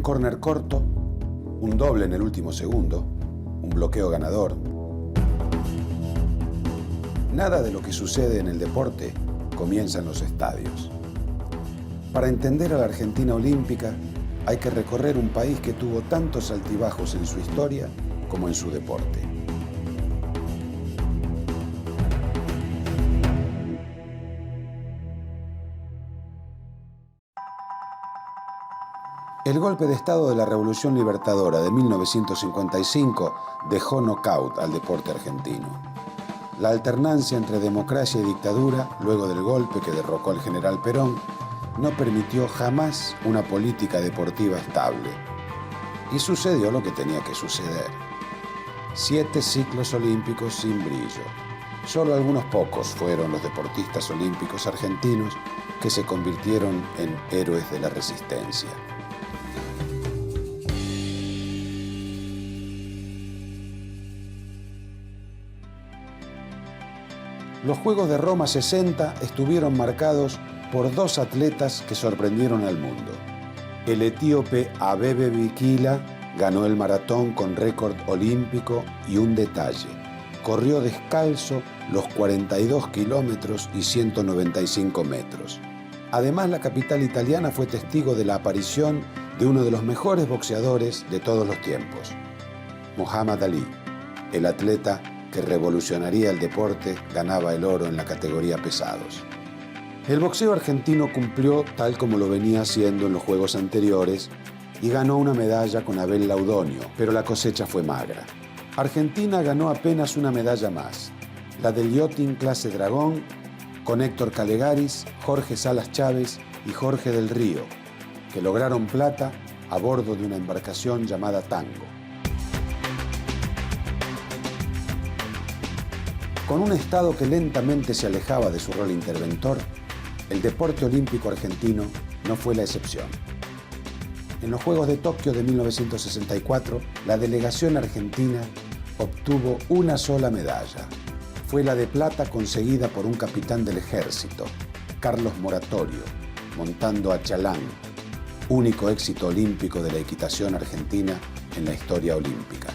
córner corto, un doble en el último segundo, un bloqueo ganador. Nada de lo que sucede en el deporte comienza en los estadios. Para entender a la Argentina olímpica hay que recorrer un país que tuvo tantos altibajos en su historia como en su deporte. El golpe de Estado de la Revolución Libertadora de 1955 dejó nocaut al deporte argentino. La alternancia entre democracia y dictadura, luego del golpe que derrocó al general Perón, no permitió jamás una política deportiva estable. Y sucedió lo que tenía que suceder. 7 ciclos olímpicos sin brillo. Solo algunos pocos fueron los deportistas olímpicos argentinos que se convirtieron en héroes de la resistencia. Los Juegos de Roma 60 estuvieron marcados por 2 atletas que sorprendieron al mundo. El etíope Abebe Bikila ganó el maratón con récord olímpico y un detalle: corrió descalzo los 42 kilómetros y 195 metros. Además, la capital italiana fue testigo de la aparición de uno de los mejores boxeadores de todos los tiempos, Muhammad Ali. El atleta que revolucionaría el deporte ganaba el oro en la categoría pesados. El boxeo argentino cumplió tal como lo venía haciendo en los Juegos anteriores y ganó una medalla con Abel Laudonio, pero la cosecha fue magra. Argentina ganó apenas una medalla más, la del yachting clase Dragón, con Héctor Calegaris, Jorge Salas Chávez y Jorge del Río, que lograron plata a bordo de una embarcación llamada Tango. Con un Estado que lentamente se alejaba de su rol interventor, el deporte olímpico argentino no fue la excepción. En los Juegos de Tokio de 1964, la delegación argentina obtuvo una sola medalla. Fue la de plata conseguida por un capitán del ejército, Carlos Moratorio, montando a Chalán, único éxito olímpico de la equitación argentina en la historia olímpica.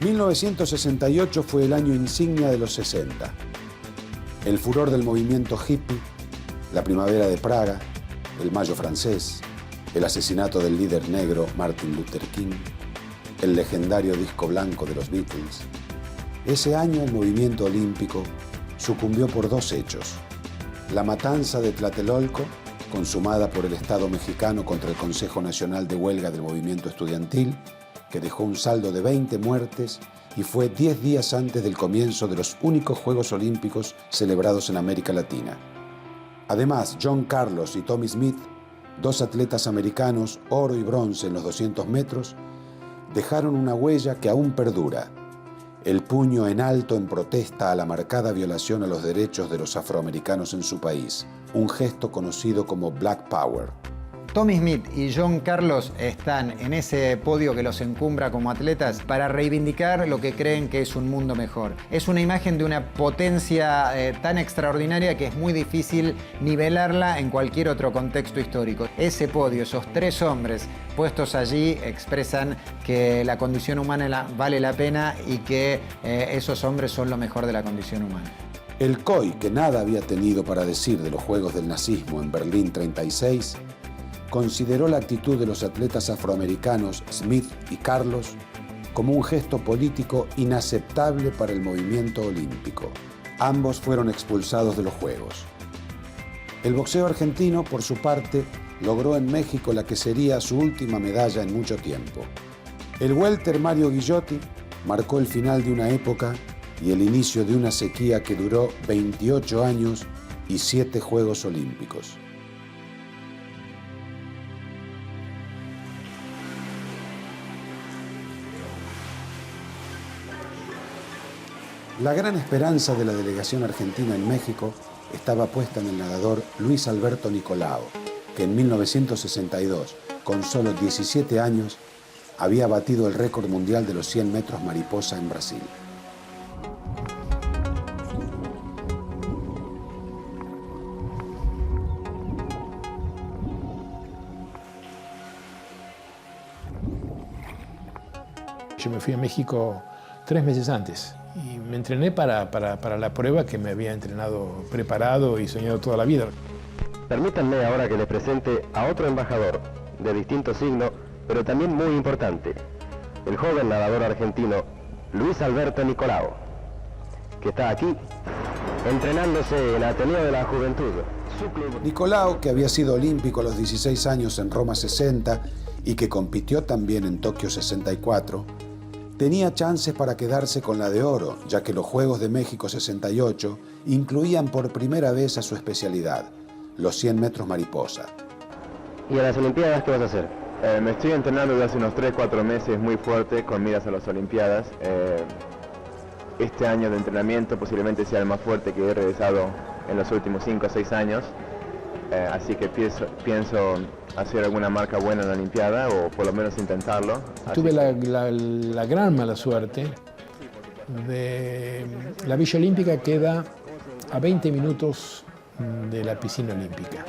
1968 fue el año insignia de los 60. El furor del movimiento hippie, la primavera de Praga, el mayo francés, el asesinato del líder negro Martin Luther King, el legendario disco blanco de los Beatles. Ese año el movimiento olímpico sucumbió por 2 hechos: la matanza de Tlatelolco, consumada por el Estado mexicano contra el Consejo Nacional de Huelga del Movimiento Estudiantil, que dejó un saldo de 20 muertes y fue 10 días antes del comienzo de los únicos Juegos Olímpicos celebrados en América Latina. Además, John Carlos y Tommy Smith, 2 atletas americanos, oro y bronce en los 200 metros, dejaron una huella que aún perdura: el puño en alto en protesta a la marcada violación a los derechos de los afroamericanos en su país, un gesto conocido como Black Power. Tommy Smith y John Carlos están en ese podio que los encumbra como atletas para reivindicar lo que creen que es un mundo mejor. Es una imagen de una potencia tan extraordinaria que es muy difícil nivelarla en cualquier otro contexto histórico. Ese podio, esos 3 hombres puestos allí, expresan que la condición humana vale la pena y que esos hombres son lo mejor de la condición humana. El COI, que nada había tenido para decir de los Juegos del Nazismo en Berlín 36, consideró la actitud de los atletas afroamericanos Smith y Carlos como un gesto político inaceptable para el movimiento olímpico. Ambos fueron expulsados de los Juegos. El boxeo argentino, por su parte, logró en México la que sería su última medalla en mucho tiempo. El welter Mario Guillotti marcó el final de una época y el inicio de una sequía que duró 28 años y 7 Juegos Olímpicos. La gran esperanza de la delegación argentina en México estaba puesta en el nadador Luis Alberto Nicolao, que en 1962, con solo 17 años, había batido el récord mundial de los 100 metros mariposa en Brasil. Yo me fui a México 3 meses antes y me entrené para la prueba que me había entrenado, preparado y soñado toda la vida. Permítanme ahora que les presente a otro embajador de distinto signo, pero también muy importante, el joven nadador argentino Luis Alberto Nicolao, que está aquí entrenándose en Ateneo de la Juventud. Su club... Nicolao, que había sido olímpico a los 16 años en Roma 60 y que compitió también en Tokio 64, tenía chances para quedarse con la de oro, ya que los Juegos de México 68 incluían por primera vez a su especialidad, los 100 metros mariposa. ¿Y a las Olimpiadas qué vas a hacer? Me estoy entrenando desde hace unos 3-4 meses muy fuerte con miras a las Olimpiadas. Este año de entrenamiento posiblemente sea el más fuerte que he realizado en los últimos 5 o 6 años. Así que pienso hacer alguna marca buena en la Olimpiada o por lo menos intentarlo. Tuve la gran mala suerte de... La Villa Olímpica queda a 20 minutos de la piscina olímpica.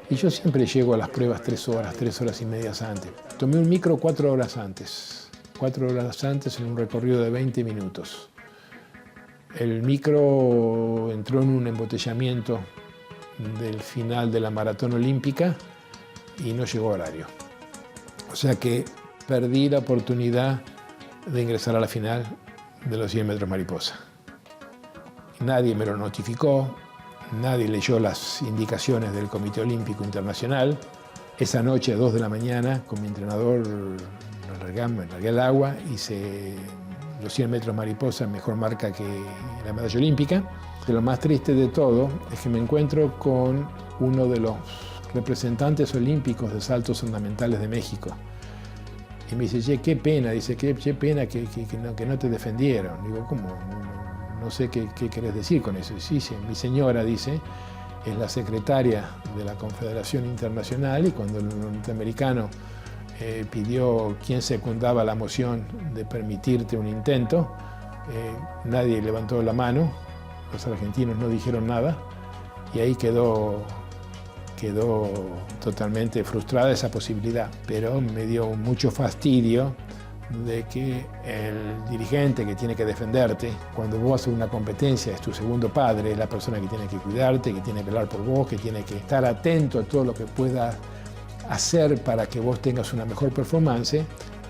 Y yo siempre llego a las pruebas 3 horas y media antes. Tomé un micro 4 horas antes. 4 horas antes en un recorrido de 20 minutos. El micro entró en un embotellamiento del final de la maratón olímpica y no llegó a horario. O sea que perdí la oportunidad de ingresar a la final de los 100 metros mariposa. Nadie me lo notificó, nadie leyó las indicaciones del Comité Olímpico Internacional. Esa noche a 2 de la mañana con mi entrenador me largué al agua, hice los 100 metros mariposa, mejor marca que la medalla olímpica. Lo más triste de todo es que me encuentro con uno de los representantes olímpicos de saltos ornamentales de México. Y me dice, qué pena, dice, qué pena que no te defendieron. Digo, ¿cómo? No sé qué querés decir con eso. Sí, mi señora, dice, es la secretaria de la Confederación Internacional y cuando el norteamericano pidió quién secundaba la moción de permitirte un intento, nadie levantó la mano, los argentinos no dijeron nada y ahí quedó totalmente frustrada esa posibilidad. Pero me dio mucho fastidio de que el dirigente que tiene que defenderte, cuando vos haces una competencia, es tu segundo padre, es la persona que tiene que cuidarte, que tiene que velar por vos, que tiene que estar atento a todo lo que pueda hacer para que vos tengas una mejor performance,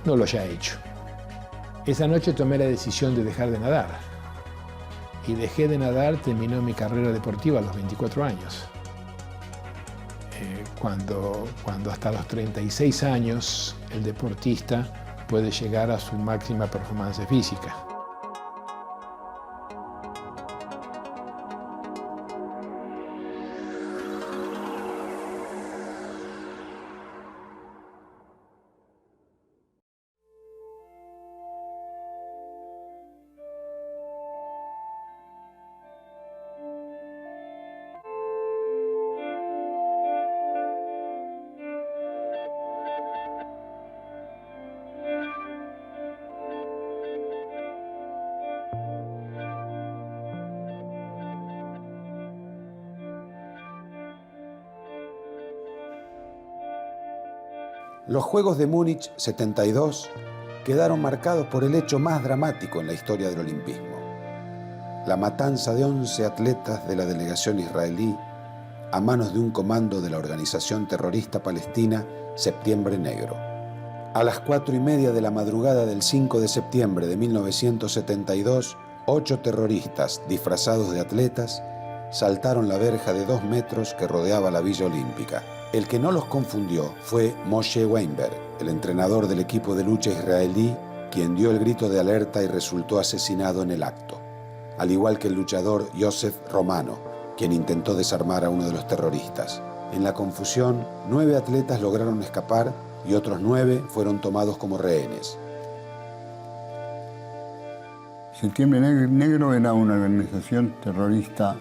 no lo haya hecho. Esa noche tomé la decisión de dejar de nadar. Y dejé de nadar, terminó mi carrera deportiva a los 24 años. Cuando hasta los 36 años el deportista puede llegar a su máxima performance física. Los Juegos de Múnich 72 quedaron marcados por el hecho más dramático en la historia del olimpismo: la matanza de 11 atletas de la delegación israelí a manos de un comando de la organización terrorista palestina Septiembre Negro. A las 4:30 de la madrugada del 5 de septiembre de 1972, 8 terroristas disfrazados de atletas saltaron la verja de 2 metros que rodeaba la Villa Olímpica. El que no los confundió fue Moshe Weinberg, el entrenador del equipo de lucha israelí, quien dio el grito de alerta y resultó asesinado en el acto, al igual que el luchador Yosef Romano, quien intentó desarmar a uno de los terroristas. En la confusión, 9 atletas lograron escapar y otros 9 fueron tomados como rehenes. Septiembre Negro era una organización terrorista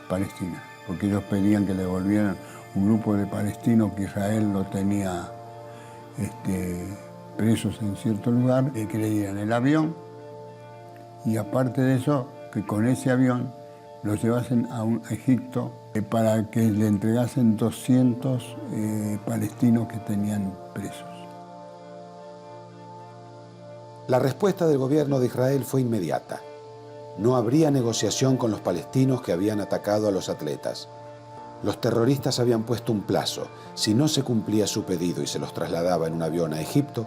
palestina, porque ellos pedían que le devolvieran un grupo de palestinos que Israel lo tenía presos en cierto lugar, que creían en el avión, y aparte de eso, que con ese avión los llevasen a Egipto para que le entregasen 200 palestinos que tenían presos. La respuesta del gobierno de Israel fue inmediata. No habría negociación con los palestinos que habían atacado a los atletas. Los terroristas habían puesto un plazo. Si no se cumplía su pedido y se los trasladaba en un avión a Egipto,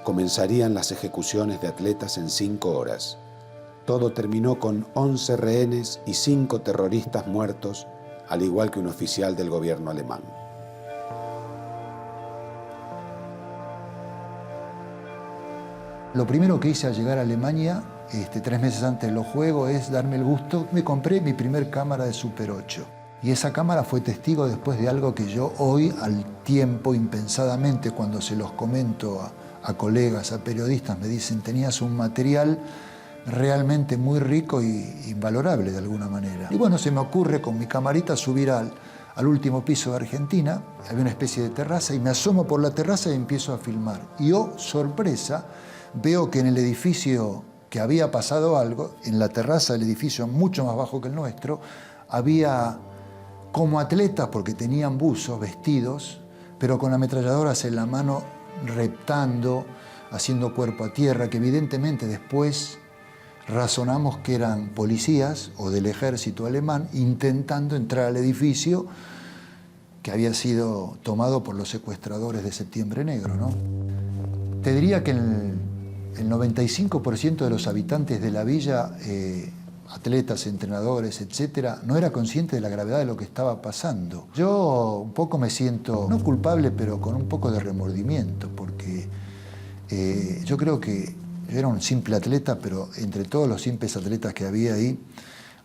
comenzarían las ejecuciones de atletas en 5 horas. Todo terminó con 11 rehenes y 5 terroristas muertos, al igual que un oficial del gobierno alemán. Lo primero que hice al llegar a Alemania, 3 meses antes de los Juegos, es darme el gusto. Me compré mi primer cámara de Super 8. Y esa cámara fue testigo después de algo que yo hoy, al tiempo, impensadamente, cuando se los comento a colegas, a periodistas, me dicen, tenías un material realmente muy rico y valorable de alguna manera. Y bueno, se me ocurre con mi camarita subir al último piso de Argentina. Había una especie de terraza y me asomo por la terraza y empiezo a filmar. Y sorpresa, veo que en el edificio que había pasado algo, en la terraza del edificio mucho más bajo que el nuestro, había como atletas, porque tenían buzos, vestidos, pero con ametralladoras en la mano, reptando, haciendo cuerpo a tierra, que evidentemente después razonamos que eran policías o del ejército alemán intentando entrar al edificio que había sido tomado por los secuestradores de Septiembre Negro, ¿no? Te diría que el 95% de los habitantes de la villa, atletas, entrenadores, etcétera, no era consciente de la gravedad de lo que estaba pasando. Yo un poco me siento, no culpable, pero con un poco de remordimiento, porque yo creo que yo era un simple atleta, pero entre todos los simples atletas que había ahí,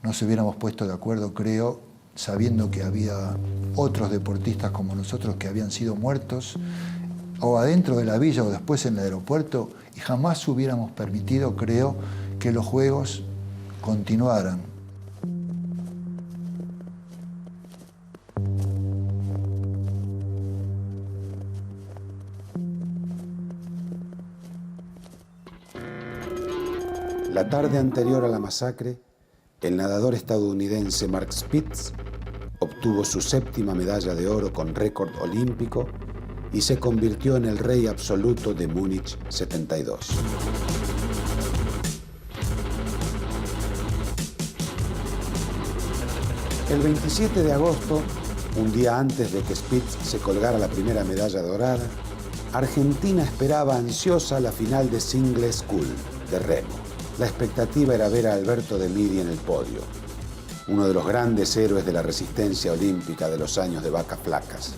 nos hubiéramos puesto de acuerdo, creo, sabiendo que había otros deportistas como nosotros que habían sido muertos, o adentro de la villa o después en el aeropuerto, y jamás hubiéramos permitido, creo, que los Juegos continuaran. La tarde anterior a la masacre, el nadador estadounidense Mark Spitz obtuvo su 7ª medalla de oro con récord olímpico y se convirtió en el rey absoluto de Múnich 72. El 27 de agosto, un día antes de que Spitz se colgara la primera medalla dorada, Argentina esperaba ansiosa la final de Single Scull, de remo. La expectativa era ver a Alberto De Midi en el podio, uno de los grandes héroes de la resistencia olímpica de los años de vacas flacas.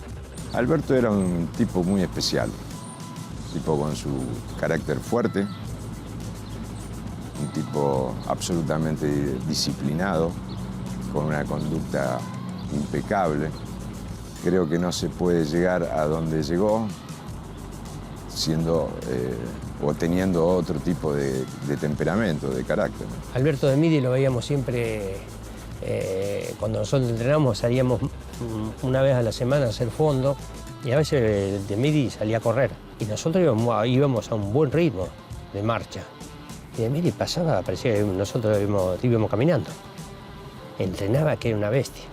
Alberto era un tipo muy especial, un tipo con su carácter fuerte, un tipo absolutamente disciplinado, con una conducta impecable. Creo que no se puede llegar a donde llegó siendo o teniendo otro tipo de temperamento, de carácter. Alberto De Midi lo veíamos siempre, cuando nosotros entrenamos salíamos una vez a la semana a hacer fondo y a veces De Midi salía a correr y nosotros íbamos a un buen ritmo de marcha. Y De Midi pasaba, parecía que nosotros íbamos caminando. Entrenaba que era una bestia.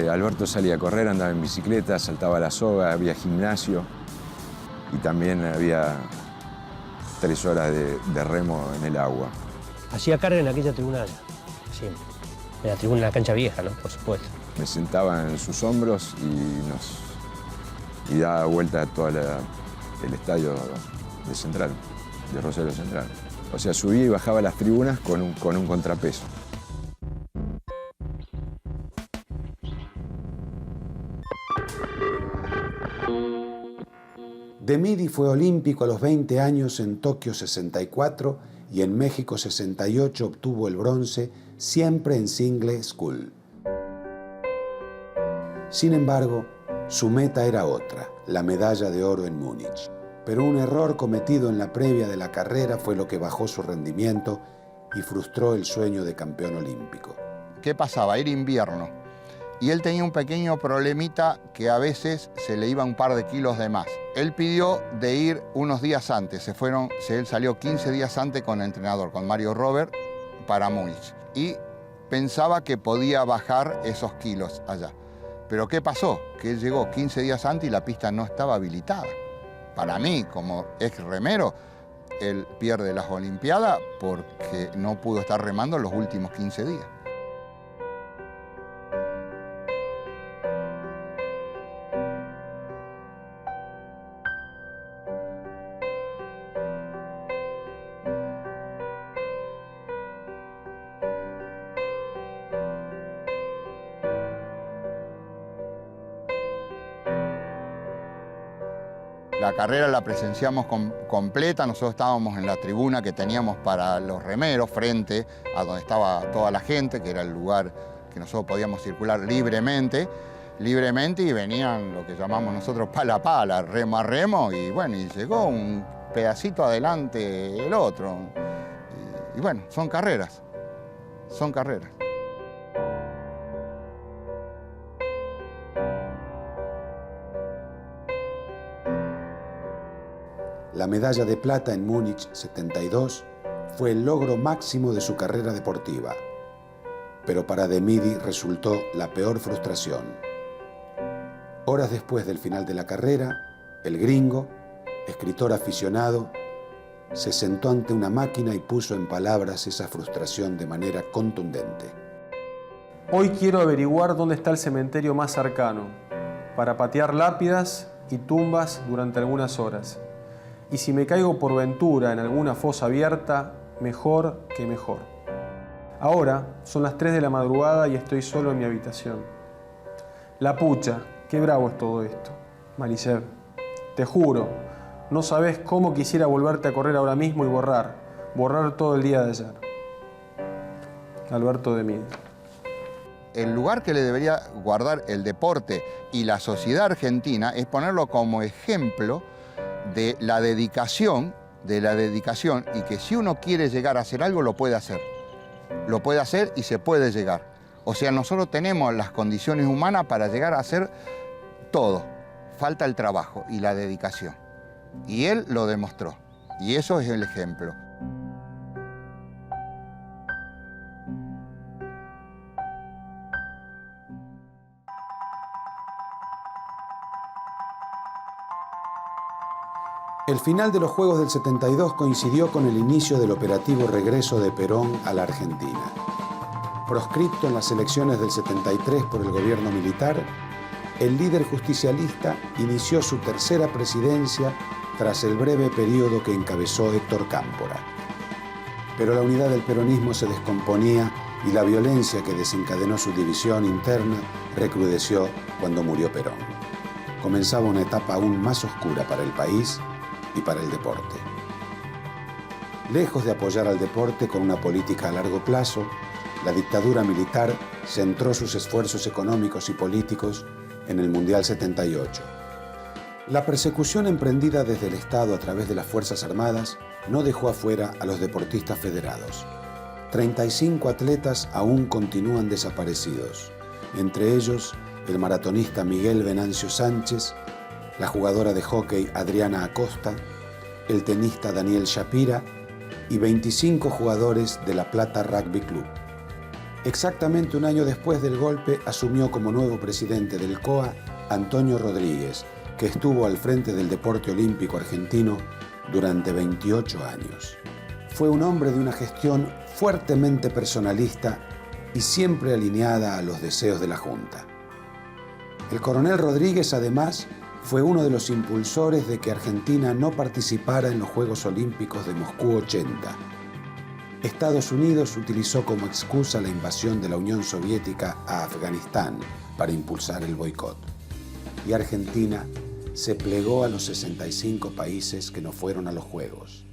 Alberto salía a correr, andaba en bicicleta, saltaba la soga, había gimnasio y también había 3 horas de remo en el agua. Hacía carga en aquella tribuna, siempre. En la tribuna, en la cancha vieja, ¿no? Por supuesto. Me sentaba en sus hombros y daba vuelta a todo el estadio de Central, de Rosario Central. O sea, subía y bajaba las tribunas con un contrapeso. De Midi fue olímpico a los 20 años en Tokio 64 y en México 68 obtuvo el bronce, siempre en Single Scull. Sin embargo, su meta era otra, la medalla de oro en Múnich. Pero un error cometido en la previa de la carrera fue lo que bajó su rendimiento y frustró el sueño de campeón olímpico. ¿Qué pasaba? Era invierno. Y él tenía un pequeño problemita que a veces se le iba un par de kilos de más. Él pidió de ir unos días antes. Él salió 15 días antes con el entrenador, con Mario Robert, para Múnich. Y pensaba que podía bajar esos kilos allá. Pero ¿qué pasó? Que él llegó 15 días antes y la pista no estaba habilitada. Para mí, como ex remero, él pierde las Olimpiadas porque no pudo estar remando los últimos 15 días. La carrera la presenciamos completa, nosotros estábamos en la tribuna que teníamos para los remeros, frente a donde estaba toda la gente, que era el lugar que nosotros podíamos circular libremente, y venían lo que llamamos nosotros pala a pala, remo a remo, y bueno, y llegó un pedacito adelante el otro. Y bueno, son carreras. La medalla de plata en Múnich 72 fue el logro máximo de su carrera deportiva, pero para De Midi resultó la peor frustración. Horas después del final de la carrera, el gringo, escritor aficionado, se sentó ante una máquina y puso en palabras esa frustración de manera contundente. Hoy quiero averiguar dónde está el cementerio más cercano, para patear lápidas y tumbas durante algunas horas. Y si me caigo por ventura en alguna fosa abierta, mejor que mejor. Ahora son las 3 de la madrugada y estoy solo en mi habitación. La pucha, qué bravo es todo esto. Marisev, te juro, no sabés cómo quisiera volverte a correr ahora mismo y borrar todo el día de ayer. Alberto De Midi. El lugar que le debería guardar el deporte y la sociedad argentina es ponerlo como ejemplo de la dedicación, y que si uno quiere llegar a hacer algo, lo puede hacer. Lo puede hacer y se puede llegar. O sea, nosotros tenemos las condiciones humanas para llegar a hacer todo. Falta el trabajo y la dedicación. Y él lo demostró. Y eso es el ejemplo. El final de los Juegos del 72 coincidió con el inicio del operativo regreso de Perón a la Argentina. Proscripto en las elecciones del 73 por el gobierno militar, el líder justicialista inició su tercera presidencia tras el breve periodo que encabezó Héctor Cámpora. Pero la unidad del peronismo se descomponía y la violencia que desencadenó su división interna recrudeció cuando murió Perón. Comenzaba una etapa aún más oscura para el país y para el deporte. Lejos de apoyar al deporte con una política a largo plazo, la dictadura militar centró sus esfuerzos económicos y políticos en el Mundial 78. La persecución emprendida desde el Estado a través de las Fuerzas Armadas no dejó afuera a los deportistas federados. 35 atletas aún continúan desaparecidos, entre ellos el maratonista Miguel Venancio Sánchez, la jugadora de hockey Adriana Acosta, el tenista Daniel Shapira y 25 jugadores de La Plata Rugby Club. Exactamente un año después del golpe asumió como nuevo presidente del COA Antonio Rodríguez, que estuvo al frente del deporte olímpico argentino durante 28 años. Fue un hombre de una gestión fuertemente personalista y siempre alineada a los deseos de la Junta. El coronel Rodríguez, además, fue uno de los impulsores de que Argentina no participara en los Juegos Olímpicos de Moscú 80. Estados Unidos utilizó como excusa la invasión de la Unión Soviética a Afganistán para impulsar el boicot. Y Argentina se plegó a los 65 países que no fueron a los Juegos.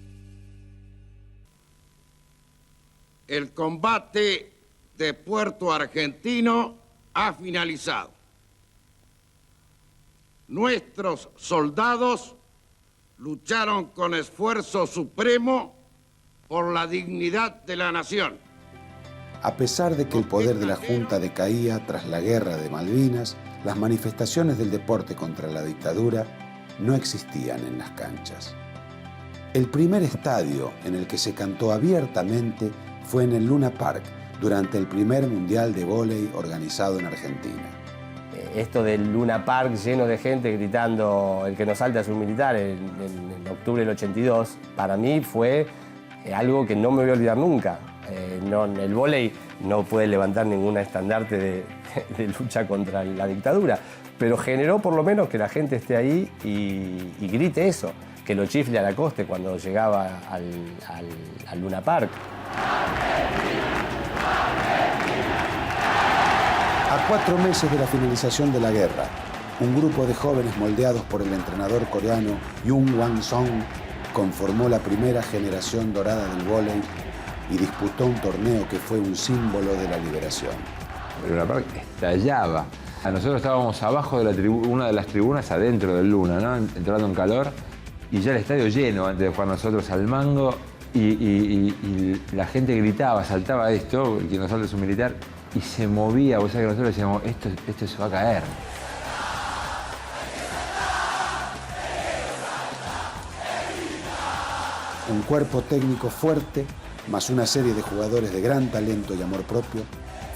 El combate de Puerto Argentino ha finalizado. Nuestros soldados lucharon con esfuerzo supremo por la dignidad de la nación. A pesar de que el poder de la Junta decaía tras la guerra de Malvinas, las manifestaciones del deporte contra la dictadura no existían en las canchas. El primer estadio en el que se cantó abiertamente fue en el Luna Park durante el primer Mundial de Vóley organizado en Argentina. esto del Luna Park lleno de gente gritando el que nos salta es un militar en octubre del 82, para mí fue algo que no me voy a olvidar nunca. El vóley no puede levantar ningún estandarte de lucha contra la dictadura, pero generó por lo menos que la gente esté ahí y grite eso, que lo chifle a la coste cuando llegaba al Luna Park. A 4 meses de la finalización de la guerra, un grupo de jóvenes moldeados por el entrenador coreano Jung Hwang-song conformó la primera generación dorada del vóley y disputó un torneo que fue un símbolo de la liberación. El Luna Park estallaba. Nosotros estábamos abajo de una de las tribunas adentro del Luna, ¿no? Entrando en calor, y ya el estadio lleno antes de jugar nosotros al mango, y la gente gritaba, saltaba esto, el que nos salta es un militar, y se movía. Vos sabés que nosotros decíamos, esto se va a caer. Un cuerpo técnico fuerte, más una serie de jugadores de gran talento y amor propio,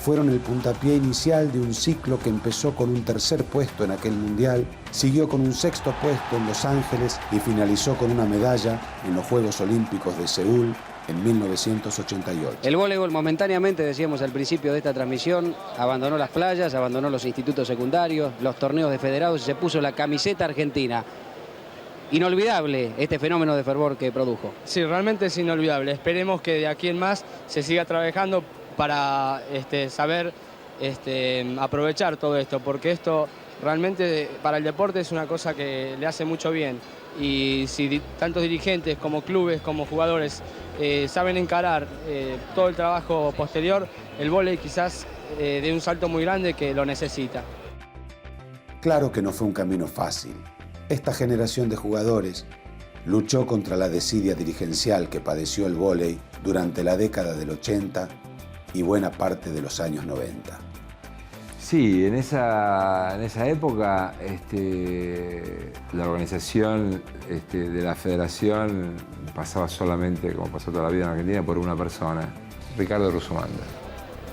fueron el puntapié inicial de un ciclo que empezó con un 3er puesto en aquel mundial, siguió con un 6º puesto en Los Ángeles y finalizó con una medalla en los Juegos Olímpicos de Seúl en 1988. El voleibol momentáneamente, decíamos al principio de esta transmisión, abandonó las playas, abandonó los institutos secundarios, los torneos de federados y se puso la camiseta argentina. Inolvidable este fenómeno de fervor que produjo. Sí, realmente es inolvidable. Esperemos que de aquí en más se siga trabajando para saber aprovechar todo esto, porque esto realmente para el deporte es una cosa que le hace mucho bien. Y si tantos dirigentes como clubes, como jugadores saben encarar todo el trabajo posterior, el vóley quizás dé un salto muy grande que lo necesita. Claro que no fue un camino fácil. Esta generación de jugadores luchó contra la desidia dirigencial que padeció el vóley durante la década del 80 y buena parte de los años 90. Sí, en esa época la organización de la federación pasaba solamente, como pasó toda la vida en Argentina, por una persona, Ricardo Rusumanda.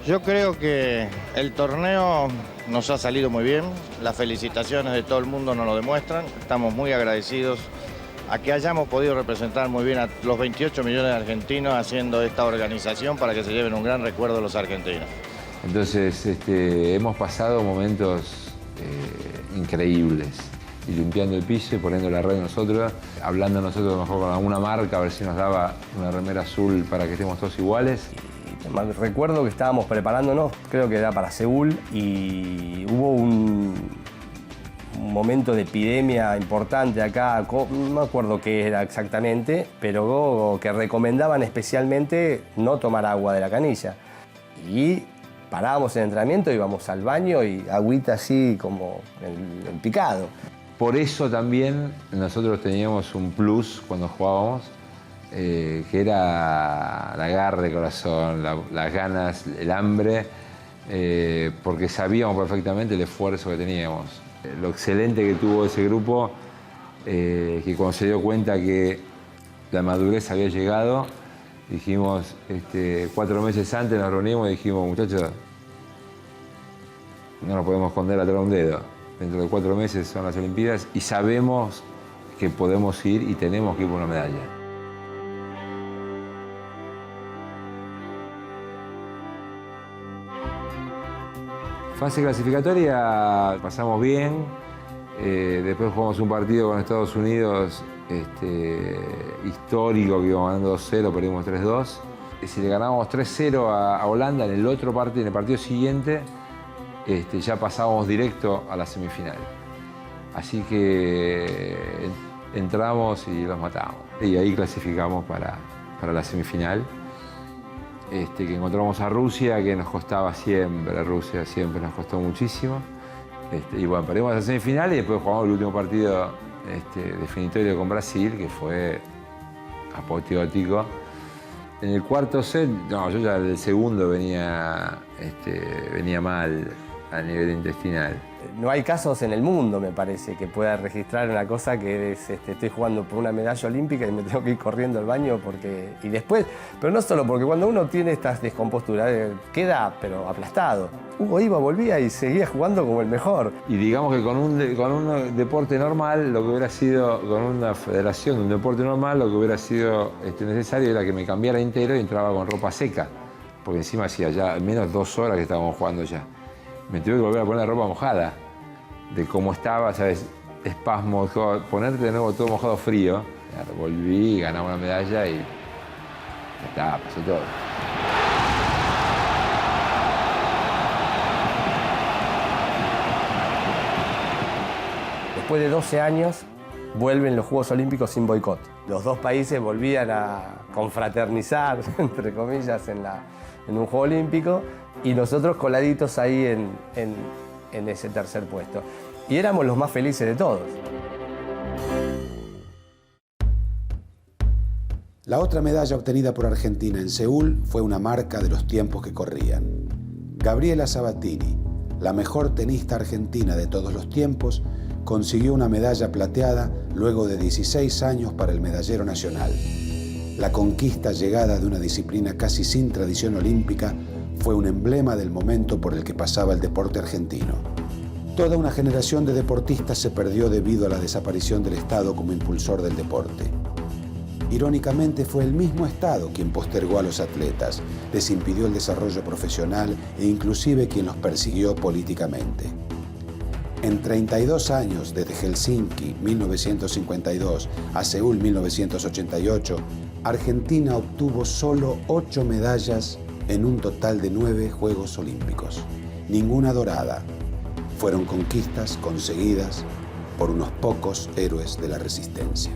Yo creo que el torneo nos ha salido muy bien, las felicitaciones de todo el mundo nos lo demuestran, estamos muy agradecidos a que hayamos podido representar muy bien a los 28 millones de argentinos haciendo esta organización para que se lleven un gran recuerdo de los argentinos. Entonces hemos pasado momentos increíbles, y limpiando el piso y poniendo la red nosotros, hablando nosotros mejor con alguna marca, a ver si nos daba una remera azul para que estemos todos iguales. Recuerdo que estábamos preparándonos, creo que era para Seúl, y hubo un momento de epidemia importante acá, no me acuerdo qué era exactamente, pero que recomendaban especialmente no tomar agua de la canilla. Y parábamos el entrenamiento, íbamos al baño y agüita así como en picado. Por eso también nosotros teníamos un plus cuando jugábamos, que era la garra de corazón, las ganas, el hambre, porque sabíamos perfectamente el esfuerzo que teníamos. Lo excelente que tuvo ese grupo, que cuando se dio cuenta que la madurez había llegado, dijimos, 4 meses antes nos reunimos y dijimos, muchachos, no nos podemos esconder atrás de un dedo. Dentro de 4 meses son las Olimpiadas y sabemos que podemos ir y tenemos que ir por una medalla. Fase clasificatoria pasamos bien, después jugamos un partido con Estados Unidos histórico, que íbamos ganando 2-0, perdimos 3-2. Si le ganábamos 3-0 a Holanda en el otro partido, en el partido siguiente, ya pasábamos directo a la semifinal. Así que entramos y los matamos. Y ahí clasificamos para la semifinal. Que encontramos a Rusia, que nos costaba siempre, Rusia siempre nos costó muchísimo. Y bueno, perdimos la semifinal y después jugamos el último partido definitorio con Brasil, que fue apoteótico. En el cuarto set, no, yo ya el segundo venía mal. a nivel intestinal. No hay casos en el mundo, me parece, que pueda registrar una cosa que es, estoy jugando por una medalla olímpica y me tengo que ir corriendo al baño porque... Y después, pero no solo porque cuando uno tiene estas descomposturas, queda pero aplastado. Hugo iba, volvía y seguía jugando como el mejor. Y digamos que con un deporte normal, lo que hubiera sido, con una federación de un deporte normal, lo que hubiera sido necesario era que me cambiara entero y entraba con ropa seca. Porque encima hacía ya al menos 2 horas que estábamos jugando ya. Me tuve que volver a poner ropa mojada, de cómo estaba, ¿sabes? Espasmos, ponerte de nuevo todo mojado frío. Volví, ganaba una medalla y ya está, pasó todo. Después de 12 años, vuelven los Juegos Olímpicos sin boicot. Los dos países volvían a confraternizar, entre comillas, en un Juego Olímpico, y nosotros coladitos ahí en ese tercer puesto. Y éramos los más felices de todos. La otra medalla obtenida por Argentina en Seúl fue una marca de los tiempos que corrían. Gabriela Sabatini, la mejor tenista argentina de todos los tiempos, consiguió una medalla plateada luego de 16 años para el medallero nacional. La conquista llegada de una disciplina casi sin tradición olímpica fue un emblema del momento por el que pasaba el deporte argentino. Toda una generación de deportistas se perdió debido a la desaparición del Estado como impulsor del deporte. Irónicamente, fue el mismo Estado quien postergó a los atletas, les impidió el desarrollo profesional e inclusive quien los persiguió políticamente. En 32 años, desde Helsinki 1952 a Seúl 1988, Argentina obtuvo solo 8 medallas en un total de 9 Juegos Olímpicos. Ninguna dorada. Fueron conquistas conseguidas por unos pocos héroes de la resistencia.